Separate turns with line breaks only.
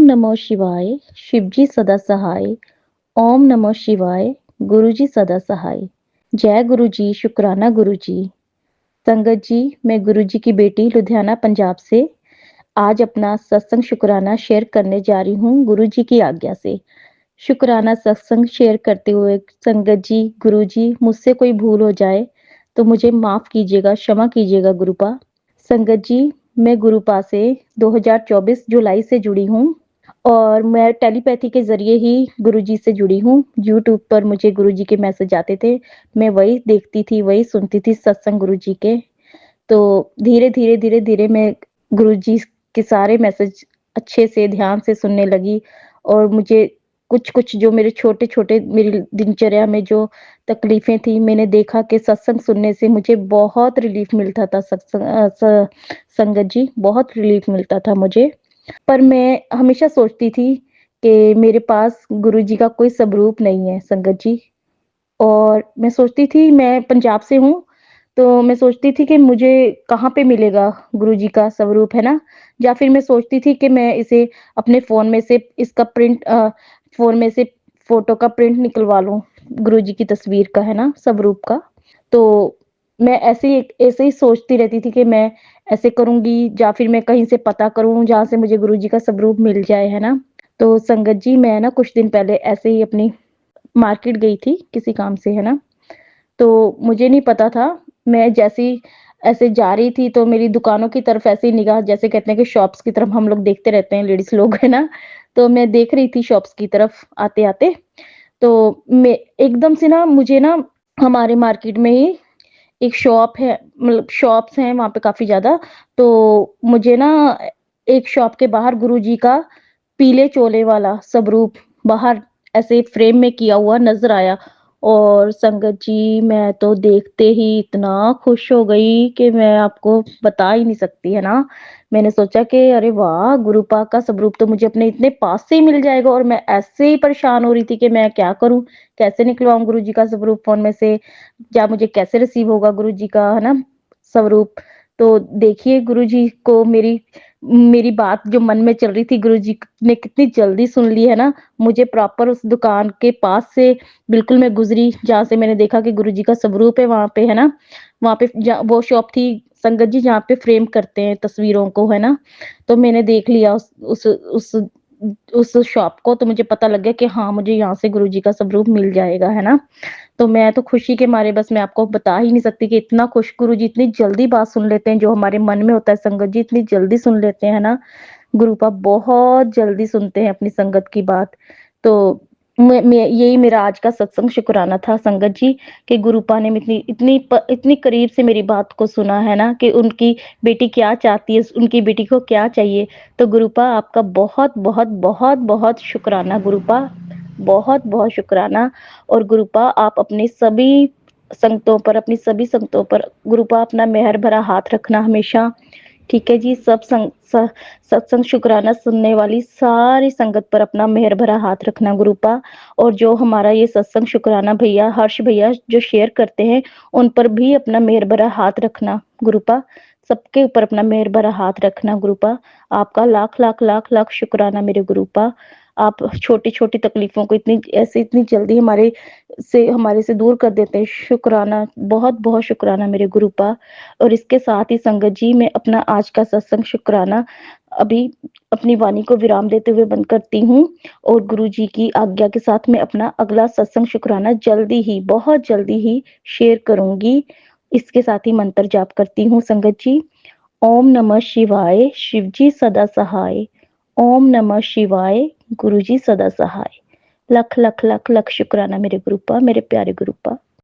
नमः शिवाय, शिवजी सदा सहाय। ओम नमः शिवाय, गुरुजी सदा सहाय। जय गुरु जी, शुक्राना गुरु जी। संगत जी, मैं गुरु जी की बेटी लुधियाना पंजाब से आज अपना सत्संग शुक्राना शेयर करने जा रही हूँ गुरु जी की आज्ञा से। शुक्राना सत्संग शेयर करते हुए संगत जी, गुरु जी, मुझसे कोई भूल हो जाए तो मुझे माफ कीजिएगा, क्षमा कीजिएगा गुरुपा। संगत जी, मैं गुरुपा से 2024 जुलाई से जुड़ी हूँ और मैं टेलीपैथी के ज़रिए ही गुरुजी से जुड़ी हूँ। यूट्यूब पर मुझे गुरुजी के मैसेज आते थे, मैं वही देखती थी, वही सुनती थी सत्संग गुरुजी के। तो धीरे-धीरे मैं गुरुजी के सारे मैसेज अच्छे से ध्यान से सुनने लगी और मुझे कुछ-कुछ जो मेरे छोटे-छोटे मेरी दिनचर्या में जो तकलीफ़ें थी, मैंने देखा कि सत्संग सुनने से मुझे बहुत रिलीफ़ मिलता था संगत जी, बहुत रिलीफ़ मिलता था मुझे। पर मैं हमेशा सोचती थी कि मेरे पास गुरुजी का कोई स्वरूप नहीं है संगत जी। और मैं सोचती थी मैं पंजाब से हूँ, तो मैं सोचती थी कि मुझे कहाँ पे मिलेगा गुरुजी का स्वरूप, है ना? या फिर मैं सोचती थी कि मैं इसे अपने फ़ोन में से इसका फ़ोन में से फ़ोटो का प्रिंट निकलवा लूँ, गुरुजी की तस्वीर का, है ना? स्वरूप का। तो मैं ऐसे ही सोचती रहती थी कि मैं ऐसे करूँगी या फिर मैं कहीं से पता करूँ जहाँ से मुझे गुरुजी का स्वरूप मिल जाए, है ना? तो संगत जी, मैं ना कुछ दिन पहले ऐसे ही अपनी मार्केट गई थी किसी काम से, है ना? तो मुझे नहीं पता था, मैं जैसे ही ऐसे जा रही थी तो मेरी दुकानों की तरफ ऐसे ही निगाह, जैसे कहते हैं कि शॉप्स की तरफ हम लोग देखते रहते हैं लेडीज़ लोग, है ना? तो मैं देख रही थी शॉप्स की तरफ आते-आते, तो मैं एकदम से ना मुझे ना हमारे मार्केट में ही एक शॉप है, मतलब शॉप्स हैं वहाँ पे काफ़ी ज़्यादा, तो मुझे ना एक शॉप के बाहर गुरुजी का पीले चोले वाला स्वरूप बाहर ऐसे फ्रेम में किया हुआ नज़र आया। और संगत जी, मैं तो देखते ही इतना खुश हो गई कि मैं आपको बता ही नहीं सकती, है ना? मैंने सोचा कि अरे वाह! गुरुपा का स्वरूप तो मुझे अपने इतने पास से ही मिल जाएगा और मैं ऐसे ही परेशान हो रही थी कि मैं क्या करूँ? कैसे निकलवाऊँ गुरुजी का स्वरूप फ़ोन में से? या मुझे कैसे रिसीव होगा गुरुजी का, है ना, स्वरूप? तो देखिए गुरुजी को मेरी मेरी बात जो मन में चल रही थी, गुरुजी ने कितनी जल्दी सुन ली, है ना? मुझे प्रॉपर उस दुकान के पास से बिल्कुल मैं गुज़री जहाँ से मैंने देखा कि गुरुजी का स्वरूप है वहाँ पे, है ना? वहाँ पे ज वो शॉप थी संगत जी जहाँ पे फ्रेम करते हैं तस्वीरों को, है ना? तो मैंने देख लिया उस शॉप को, तो मुझे पता लग गया कि हाँ, मुझे यहाँ से गुरुजी का स्वरूप मिल जाएगा, है ना? तो मैं तो खुशी के मारे बस मैं आपको बता ही नहीं सकती कि इतना खुश, गुरुजी इतनी जल्दी बात सुन लेते हैं, जो हमारे मन में होता है संगत जी इतनी जल्दी सुन लेते हैं ना, गुरुपा बहुत जल्दी सुनते हैं अपनी संगत की बात। तो मैं यही मेरा आज का सत्संग शुक्राना था संगत जी, कि गुरुपा ने इतनी करीब से मेरी बात को सुना, है ना, कि उनकी बेटी क्या चाहती है, उनकी बेटी को क्या चाहिए। तो गुरुपा आपका बहुत-बहुत, बहुत-बहुत शुक्राना गुरुपा, बहुत-बहुत शुक्राना। और गुरुपा आप अपनी सभी संगतों पर गुरुपा अपना मेहर भरा हाथ रखना हमेशा, ठीक है जी? सत्संग शुक्राना सुनने वाली सारी संगत पर अपना मेहर भरा हाथ रखना गुरुपा। और जो हमारा ये सत्संग शुक्राना भैया, हर्ष भैया जो शेयर करते हैं, उन पर भी अपना मेहर भरा हाथ रखना गुरुपा। सबके ऊपर अपना मेहर भरा हाथ रखना गुरुपा। आपका लाख लाख लाख लाख शुक्राना मेरे गुरुपा। आप छोटी-छोटी तकलीफ़ों को इतनी जल्दी हमारे से दूर कर देते हैं। शुक्राना, बहुत-बहुत शुक्राना मेरे गुरुपा। और इसके साथ ही संगत जी, मैं अपना आज का सत्संग शुक्राना अभी अपनी वाणी को विराम देते हुए बंद करती हूँ और गुरुजी की आज्ञा के साथ मैं अपना अगला सत्संग शुक्राना जल्दी ही, बहुत जल्दी ही शेयर करूँगी। इसके साथ ही मंत्र जाप करती हूँ संगत जी। ओम नमः शिवाय, शिवजी सदा सहाय। ओम नमः शिवाय, गुरुजी सदा सहाय। लख लख लख लख शुक्राना मेरे गुरुपा, मेरे प्यारे गुरुपा।